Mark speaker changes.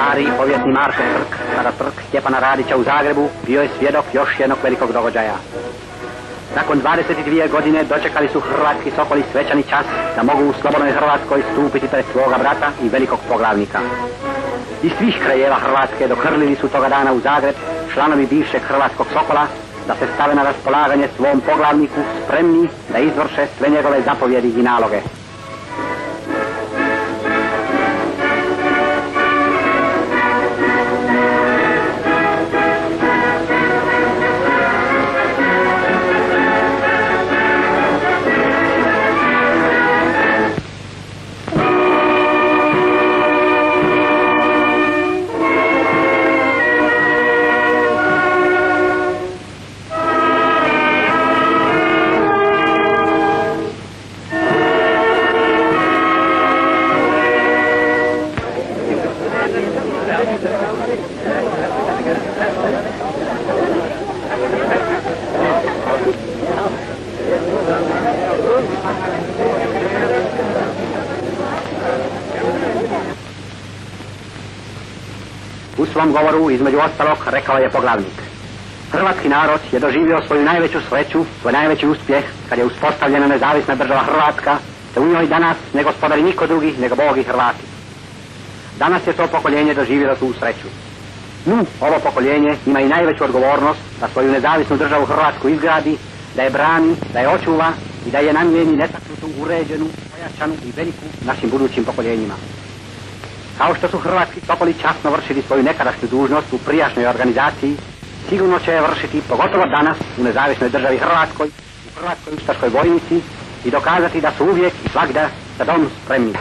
Speaker 1: Stari povijesni Markov trg, sada trg Stjepana Radića u Zagrebu, bio je svjedok još jednog velikog događaja. Nakon 22 godine dočekali su hrvatski sokoli svečani čas da mogu u slobodnoj Hrvatskoj stupiti pred svoga brata i velikog poglavnika. Iz svih krajeva Hrvatske dohrlili su toga dana u Zagreb članovi bivšeg hrvatskog sokola da se stave na raspolaganje svom poglavniku, spremni da izvrše sve njegove zapovjedi i naloge. U svom govoru, između ostalog, rekao je poglavnik: hrvatski narod je doživio svoju najveću sreću, svoj najveći uspjeh kad je uspostavljena nezavisna država Hrvatska, te u njoj danas ne gospodari niko drugi nego Bog i Hrvati. Danas je to pokoljenje doživjelo tu sreću. Ovo pokoljenje ima i najveću odgovornost da svoju nezavisnu državu Hrvatsku izgradi, da je brani, da je očuva i da je namijeni netaknutu, uređenu, pojačanu i veliku našim budućim pokoljenjima. Kao što su hrvatski sokoli časno vršili svoju nekadašnju dužnost u prijašnjoj organizaciji, sigurno će je vršiti pogotovo danas u nezavisnoj državi Hrvatskoj, u Hrvatskoj ustaškoj vojnici i dokazati da su uvijek i svagda za dom spremni.